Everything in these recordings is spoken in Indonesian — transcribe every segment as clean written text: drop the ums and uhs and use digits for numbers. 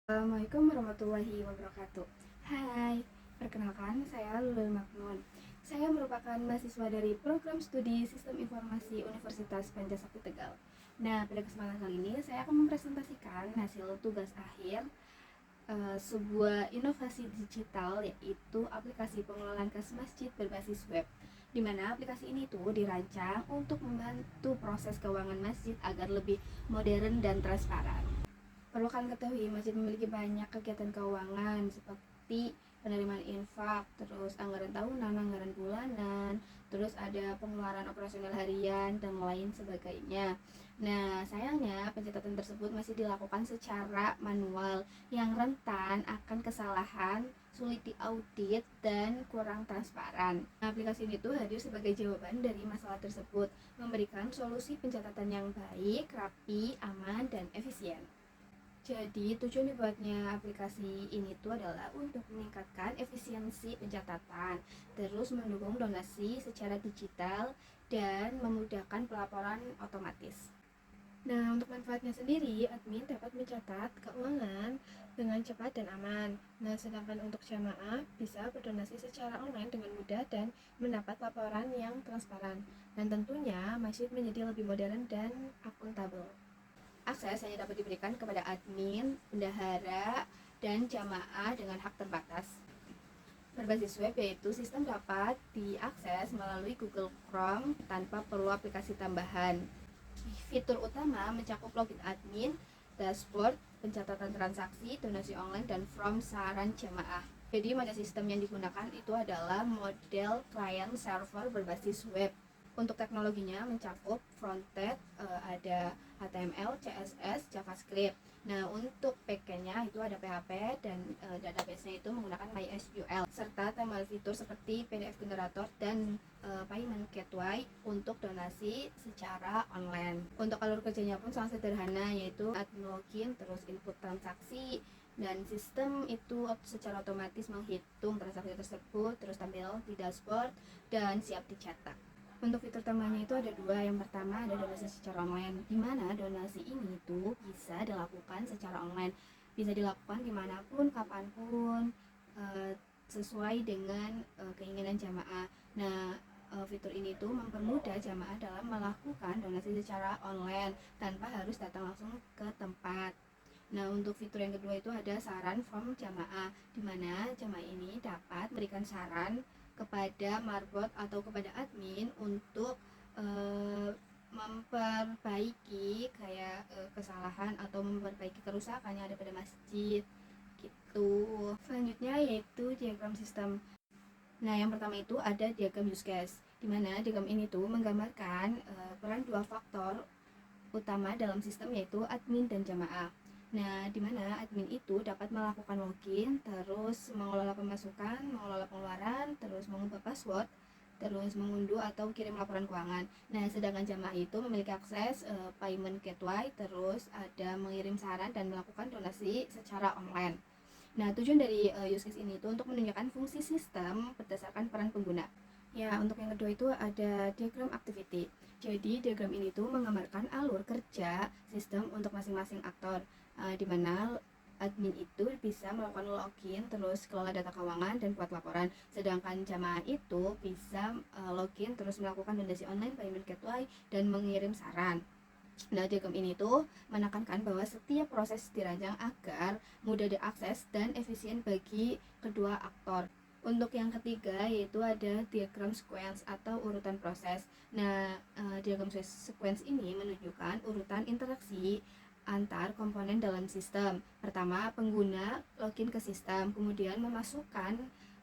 Assalamualaikum warahmatullahi wabarakatuh. Hai, perkenalkan saya Lulul Maknun. Saya merupakan mahasiswa dari program studi Sistem Informasi Universitas Pancasakti Tegal. Nah, pada kesempatan kali ini saya akan mempresentasikan hasil tugas akhir sebuah inovasi digital, yaitu aplikasi pengelolaan kas masjid berbasis web, di mana aplikasi ini tuh dirancang untuk membantu proses keuangan masjid agar lebih modern dan transparan. Perlu kalian ketahui, masjid memiliki banyak kegiatan keuangan seperti penerimaan infak, terus anggaran tahunan, anggaran bulanan, terus ada pengeluaran operasional harian, dan lain sebagainya. Nah, sayangnya pencatatan tersebut masih dilakukan secara manual yang rentan akan kesalahan, sulit diaudit, dan kurang transparan. Nah, aplikasi ini tuh hadir sebagai jawaban dari masalah tersebut, memberikan solusi pencatatan yang baik, rapi, aman, dan efisien. Jadi tujuan dibuatnya aplikasi ini tuh adalah untuk meningkatkan efisiensi pencatatan, terus mendukung donasi secara digital, dan memudahkan pelaporan otomatis. Nah, untuk manfaatnya sendiri, admin dapat mencatat keuangan dengan cepat dan aman. Nah, sedangkan untuk jamaah bisa berdonasi secara online dengan mudah dan mendapat laporan yang transparan. Dan tentunya masjid menjadi lebih modern dan akuntabel. Akses hanya dapat diberikan kepada admin, bendahara, dan jamaah dengan hak terbatas. Berbasis web, yaitu sistem dapat diakses melalui Google Chrome tanpa perlu aplikasi tambahan. Fitur utama mencakup login admin, dashboard, pencatatan transaksi, donasi online, dan form saran jamaah. Jadi model sistem yang digunakan itu adalah model client server berbasis web. Untuk teknologinya mencakup frontend, ada HTML, CSS, JavaScript. Nah, untuk backend-nya itu ada PHP, dan database-nya itu menggunakan MySQL, serta tambah fitur seperti PDF generator dan payment gateway untuk donasi secara online. Untuk alur kerjanya pun sangat sederhana, yaitu admin login, terus input transaksi, dan sistem itu secara otomatis menghitung transaksi tersebut, terus tampil di dashboard dan siap dicetak. Untuk fitur tambahnya itu ada dua. Yang pertama ada donasi secara online, di mana donasi ini tuh bisa dilakukan secara online, bisa dilakukan dimanapun, kapanpun, sesuai dengan keinginan jamaah. Nah, fitur ini tuh mempermudah jamaah dalam melakukan donasi secara online tanpa harus datang langsung ke tempat. Nah, untuk fitur yang kedua itu ada saran from jamaah, di mana jamaah ini dapat memberikan saran kepada marbot atau kepada admin untuk memperbaiki kayak kesalahan atau memperbaiki kerusakan yang ada pada masjid gitu. Selanjutnya yaitu diagram sistem. Nah, yang pertama itu ada diagram use case, di mana diagram ini tuh menggambarkan peran dua faktor utama dalam sistem, yaitu admin dan jamaah. Nah, di mana admin itu dapat melakukan login, terus mengelola pemasukan, mengelola pengeluaran, terus mengubah password, terus mengunduh atau kirim laporan keuangan. Nah, sedangkan jamaah itu memiliki akses payment gateway, terus ada mengirim saran dan melakukan donasi secara online. Nah, tujuan dari use case ini itu untuk menunjukkan fungsi sistem berdasarkan peran pengguna. Ya, untuk yang kedua itu ada diagram activity. Jadi, diagram ini tuh menggambarkan alur kerja sistem untuk masing-masing aktor, di mana admin itu bisa melakukan login, terus kelola data keuangan, dan buat laporan. Sedangkan jamaah itu bisa login, terus melakukan donasi online, payment gateway, dan mengirim saran. Nah, diagram ini tuh menekankan bahwa setiap proses dirancang agar mudah diakses dan efisien bagi kedua aktor. Untuk yang ketiga yaitu ada diagram sequence atau urutan proses. Nah, diagram sequence ini menunjukkan urutan interaksi antar komponen dalam sistem. Pertama, pengguna login ke sistem, kemudian memasukkan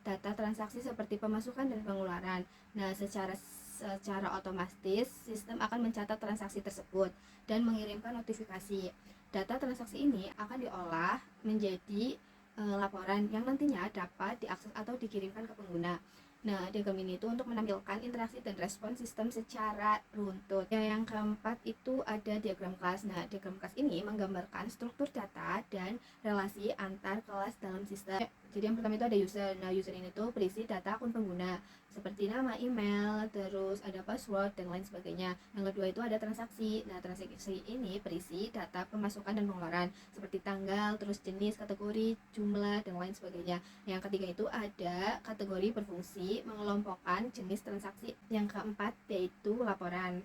data transaksi seperti pemasukan dan pengeluaran. Nah, secara otomatis sistem akan mencatat transaksi tersebut dan mengirimkan notifikasi. Data transaksi ini akan diolah menjadi laporan yang nantinya dapat diakses atau dikirimkan ke pengguna. Nah, diagram ini itu untuk menampilkan interaksi dan respon sistem secara runtut. Yang keempat itu ada diagram kelas. Nah, diagram kelas ini menggambarkan struktur data dan relasi antar kelas dalam sistem. Jadi yang pertama itu ada user. Nah, user ini tuh berisi data akun pengguna seperti nama, email, terus ada password dan lain sebagainya. Yang kedua itu ada transaksi. Nah, transaksi ini berisi data pemasukan dan pengeluaran seperti tanggal, terus jenis, kategori, jumlah dan lain sebagainya. Yang ketiga itu ada kategori berfungsi mengelompokkan jenis transaksi. Yang keempat yaitu laporan,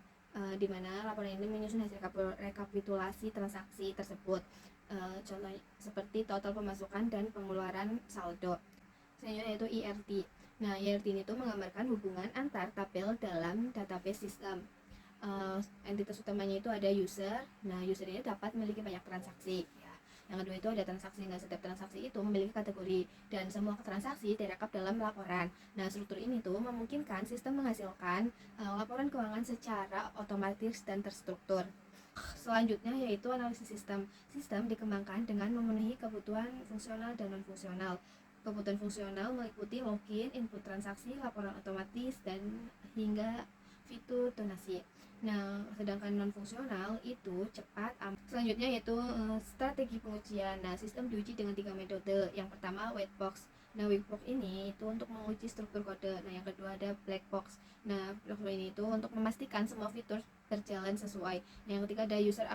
di mana laporan ini menyusun hasil rekapitulasi transaksi tersebut. Contohnya seperti total pemasukan dan pengeluaran saldo. Selanjutnya yaitu IRT. Nah, IRT ini tuh menggambarkan hubungan antar tabel dalam database sistem. Entitas utamanya itu ada user. Nah, user ini dapat memiliki banyak transaksi. Yang kedua itu ada transaksi. Nah, setiap transaksi itu memiliki kategori dan semua transaksi direkap dalam laporan. Nah, struktur ini tuh memungkinkan sistem menghasilkan laporan keuangan secara otomatis dan terstruktur. Selanjutnya yaitu analisis sistem. Sistem dikembangkan dengan memenuhi kebutuhan fungsional dan non-fungsional. Kebutuhan fungsional meliputi login, input transaksi, laporan otomatis, dan hingga fitur donasi. Nah, sedangkan non-fungsional itu cepat. Selanjutnya yaitu strategi pengujian. Nah, sistem diuji dengan 3 metode. Yang pertama white box. Nah, white box ini itu untuk menguji struktur kode. Nah, yang kedua ada black box. Nah, black box ini itu untuk memastikan semua fitur berjalan sesuai. Nah, yang ketiga ada user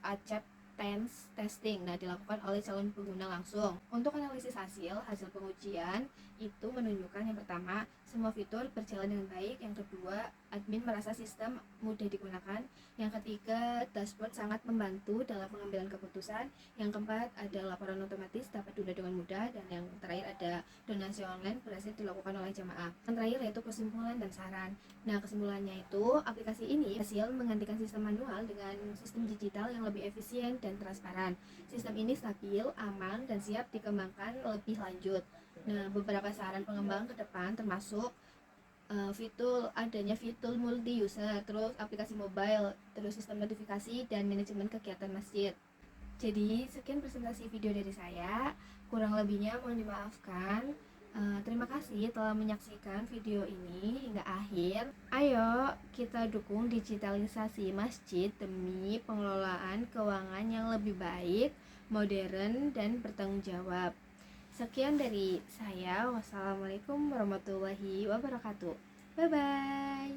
acceptance testing. Nah, dilakukan oleh calon pengguna langsung. Untuk analisis hasil pengujian itu menunjukkan yang pertama, semua fitur berjalan dengan baik. Yang kedua, admin merasa sistem mudah digunakan. Yang ketiga, dashboard sangat membantu dalam pengambilan keputusan. Yang keempat, ada laporan otomatis dapat diunduh dengan mudah. Dan yang terakhir ada donasi online berhasil dilakukan oleh jamaah. Yang terakhir yaitu kesimpulan dan saran. Nah, kesimpulannya itu aplikasi ini berhasil menggantikan sistem manual dengan sistem digital yang lebih efisien dan transparan. Sistem ini stabil, aman, dan siap dikembangkan lebih lanjut. Nah, beberapa saran pengembang ke depan termasuk adanya fitur multi user, terus aplikasi mobile, terus sistem notifikasi dan manajemen kegiatan masjid. Jadi sekian presentasi video dari saya, kurang lebihnya mohon dimaafkan. Terima kasih telah menyaksikan video ini hingga akhir. Ayo kita dukung digitalisasi masjid demi pengelolaan keuangan yang lebih baik, modern, dan bertanggung jawab. Sekian dari saya. Wassalamualaikum warahmatullahi wabarakatuh. Bye bye.